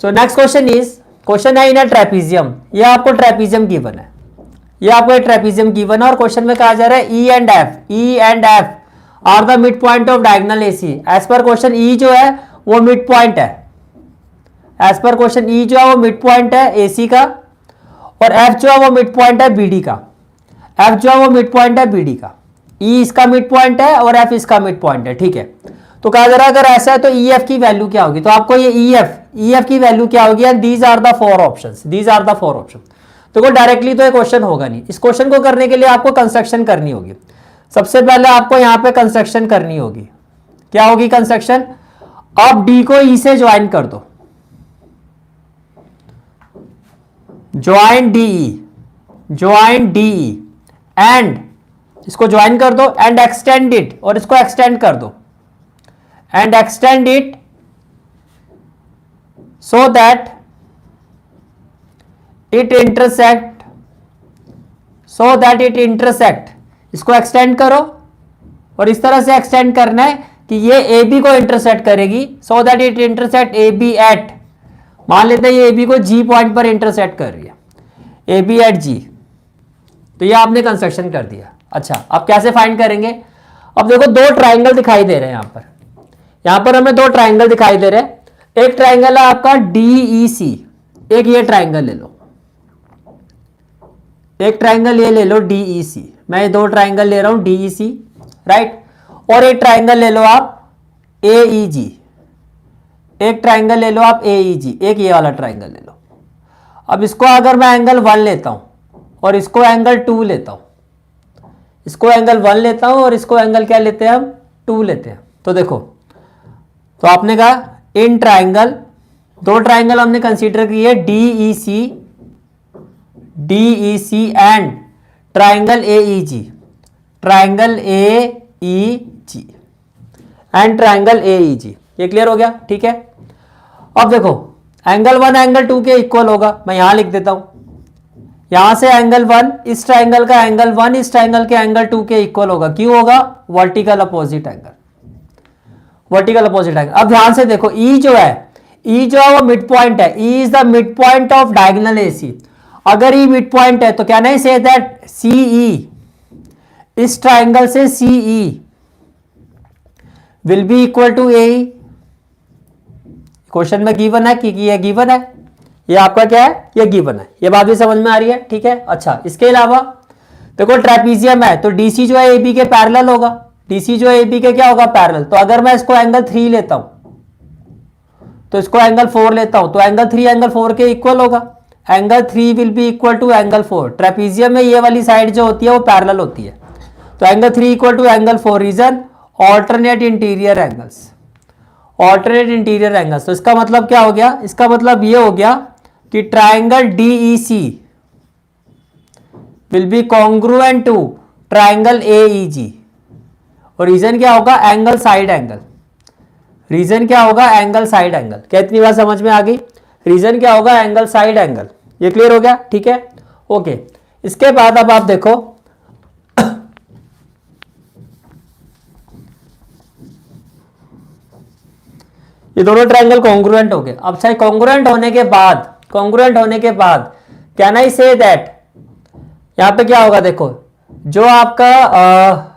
So next question is, question है इन अ trapezium, ये आपको ट्रेपीजियम गिवन है, ये आपको ट्रेपीजियम गिवन है और क्वेश्चन में कहा जा रहा है E and F are the mid point of diagonal AC. As per question E जो है वो मिड पॉइंट है, एज पर क्वेश्चन ई जो है वो मिड पॉइंट है एसी का, और एफ जो है वो मिड पॉइंट है बीडी का, एफ जो है वो मिड पॉइंट है बीडी का, ई इसका मिड पॉइंट है और एफ इसका मिड पॉइंट है, ठीक है। तो कहा जा रहा है अगर ऐसा है तो ई एफ की वैल्यू क्या होगी, तो आपको ये ई एफ की वैल्यू क्या होगी, and these are the four options, these are the four option. तो कोई डायरेक्टली तो ये क्वेश्चन होगा नहीं, इस क्वेश्चन को करने के लिए आपको कंस्ट्रक्शन करनी होगी। सबसे पहले आपको यहां पे कंस्ट्रक्शन करनी होगी, क्या होगी कंस्ट्रक्शन, अब डी को ई से ज्वाइन कर दो, ज्वाइन डी एंड इसको ज्वाइन कर दो एंड एक्सटेंड इट, और इसको एक्सटेंड कर दो and extend it so that it intersect, इसको एक्सटेंड करो और इस तरह से एक्सटेंड करना है कि ये ए बी को इंटरसेक्ट करेगी, so that it intersect A B at, मान लेते हैं ये ए बी को जी पॉइंट पर इंटरसेक्ट कर रही है, ए बी एट जी। तो ये आपने कंस्ट्रक्शन कर दिया। अच्छा, अब कैसे फाइंड करेंगे, अब देखो दो ट्राइंगल दिखाई दे रहे हैं यहां पर हमें दो ट्राइंगल दिखाई दे रहे हैं। एक ट्राइंगल है आपका डीईसी, एक ये ट्राइंगल ले लो, एक ट्राइंगल ये ले लो डीईसी, मैं ये दो ट्राइंगल ले रहा हूं डीईसी, राइट, और एक ट्राइंगल ले लो आप एईजी, एक ट्राइंगल ले लो आप एईजी, एक ये वाला ट्राइंगल ले लो। अब इसको अगर मैं एंगल 1 लेता हूं और इसको एंगल 2 लेता हूं, इसको एंगल 1 लेता हूं और इसको एंगल क्या लेते हैं हम 2 लेते हैं, तो देखो, तो आपने कहा इन ट्राइंगल, दो ट्राइंगल हमने कंसीडर किए DEC and triangle AEG, triangle AEG and triangle AEG, ये क्लियर हो गया, ठीक है। अब देखो एंगल 1 एंगल 2 के इक्वल होगा, मैं यहां लिख देता हूं, यहां से एंगल 1 इस ट्राइंगल का एंगल 1 इस ट्राइंगल के एंगल 2 के इक्वल होगा, क्यों होगा, vertical opposite angle, vertical opposite angle. अब ध्यान से देखो ई जो है वो मिड पॉइंट है, E is the mid point of diagonal AC. अगर ई मिड पॉइंट है तो क्या नहीं से दैट सीई, इस ट्राइंगल से CE will be equal to A, question में गिवन है कि ये गिवन है, ये आपका क्या है, ये गिवन है, ये बात भी समझ में आ रही है, ठीक है। अच्छा, इसके अलावा देखो ट्रेपीजियम है तो डीसी जो है ए बी के पैरेलल होगा, डीसी जो है ए बी के क्या होगा, पैरेलल। तो अगर मैं इसको एंगल 3 लेता हूं तो इसको एंगल 4 लेता हूं तो एंगल 3 एंगल 4 के इक्वल होगा, angle 3 will be equal to angle 4। Trapezium में ये वाली साइड जो होती है वो पैरेलल होती है, तो angle 3 equal to angle 4, reason alternate interior angles, alternate interior angles. तो इसका मतलब क्या हो गया, इसका मतलब ये हो गया कि triangle DEC will be congruent to triangle AEG, और रीजन क्या होगा, एंगल साइड एंगल, रीजन क्या होगा, एंगल साइड एंगल। क्या इतनी बात समझ में आ गई, रीजन क्या होगा, एंगल साइड एंगल, ये क्लियर हो गया, ठीक है, ओके। इसके बाद अब आप देखो ये दोनों ट्राइंगल कॉन्ग्रुएंट हो गए। अब चाहे कॉन्ग्रुएंट होने के बाद कैन आई से दैट, यहां पे क्या होगा, देखो जो आपका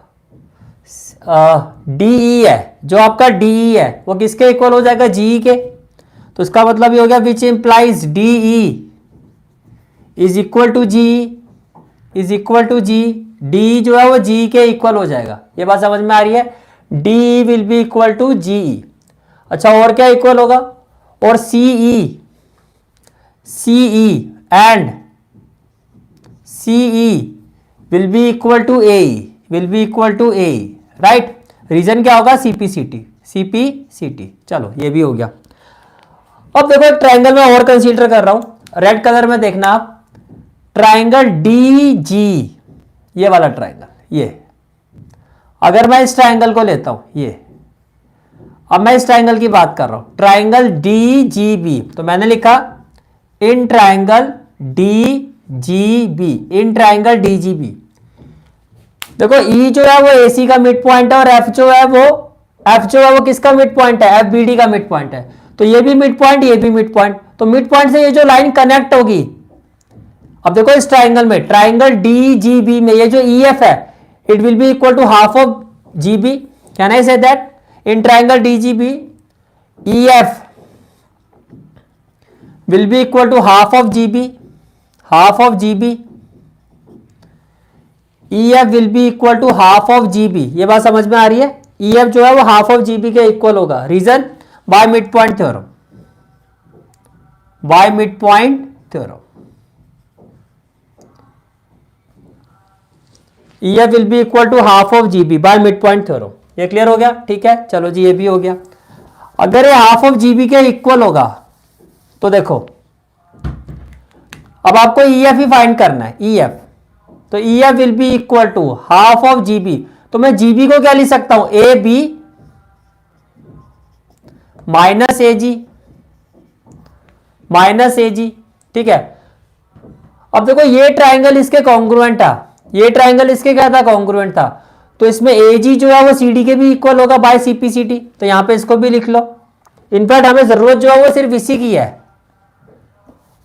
डीई है, जो आपका डीई है वो किसके इक्वल हो जाएगा, जीई के। तो इसका मतलब ये हो गया which implies DE is equal to G, D जो है वो जी के इक्वल हो जाएगा, ये बात समझ में आ रही है, D will be equal to G. अच्छा, और क्या इक्वल होगा, और CE and CE will be equal to A, right. Reason क्या होगा, सीपीसीटी। चलो ये भी हो गया। अब देखो एक ट्राइंगल में और कंसीडर कर रहा हूं, रेड कलर में देखना आप, ट्राइंगल डीजी, ये वाला ट्राइंगल, ये अगर मैं इस ट्राइंगल को लेता हूं, ये अब मैं इस ट्राइंगल की बात कर रहा हूं, ट्राइंगल डीजीबी, तो मैंने लिखा in triangle DGB, in triangle DGB. देखो ई जो है वो एसी का मिड पॉइंट है और एफ जो है वो किसका मिड पॉइंट है, एफ बी डी का मिड पॉइंट है। तो ये भी मिड पॉइंट, ये भी मिड पॉइंट, तो मिड पॉइंट से ये जो लाइन कनेक्ट होगी, अब देखो इस ट्राइंगल में, ट्राइंगल डी जी बी में ये जो ई एफ है, it will be equal to half of G B. Can I say that in triangle D G B E F will be equal to half of G B, half of G B, E F will be equal to half of G B. ये बात समझ में आ रही है? E F जो है वो हाफ ऑफ जी बी के इक्वल होगा। Reason by mid point theorem, by mid point theorem. E F will be equal to half of G B by mid point theorem. ये क्लियर हो गया? ठीक है, चलो जी ये भी हो गया। अगर ये हाफ ऑफ जी बी के इक्वल होगा तो देखो अब आपको ई एफ ही फाइंड करना है, ई एफ। तो E F will be equal to half of G B. तो मैं जी बी को क्या लिख सकता हूं? A B minus A G, minus A G. ठीक है, अब देखो ये ट्राइंगल इसके कॉन्ग्रुएंट था, ये ट्राइंगल इसके क्या था? कॉन्ग्रुएंट था। तो इसमें ए जी जो है वो सी डी के भी इक्वल होगा by C P C T. तो यहां पे इसको भी लिख लो। इनफैक्ट हमें जरूरत जो है वो सिर्फ इसी की है।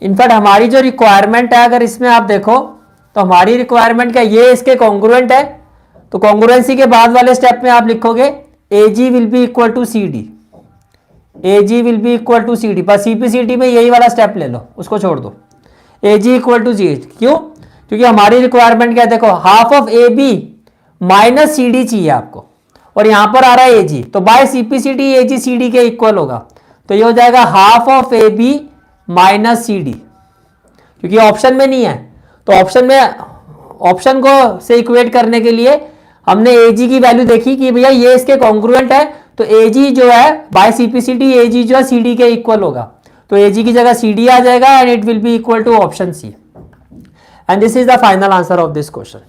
इनफैक्ट हमारी जो रिक्वायरमेंट है, अगर इसमें आप देखो तो हमारी रिक्वायरमेंट क्या, ये इसके कॉन्ग्रुएंट है। तो कॉन्ग्रुएंसी के बाद वाले स्टेप में आप लिखोगे A G will be equal to C D, A G will be equal to C D. बस सी पी सी टी में यही वाला स्टेप ले लो, उसको छोड़ दो। ए जी इक्वल टू सी, क्यों? क्योंकि हमारी रिक्वायरमेंट क्या है, देखो half of A B minus C D चाहिए आपको, और यहां पर आ रहा है ए जी। तो by C P C T A G C D के इक्वल होगा। तो ये हो जाएगा half of A B minus C D, क्योंकि ऑप्शन में नहीं है। तो ऑप्शन में, ऑप्शन को से इक्वेट करने के लिए हमने ए जी की वैल्यू देखी कि भैया ये इसके कॉन्ग्रुएंट है। तो ए जी जो है by C P C T A G जो है सी डी के इक्वल होगा। तो ए जी की जगह सी डी आ जाएगा and it will be equal to option C. And this is the final answer of this question.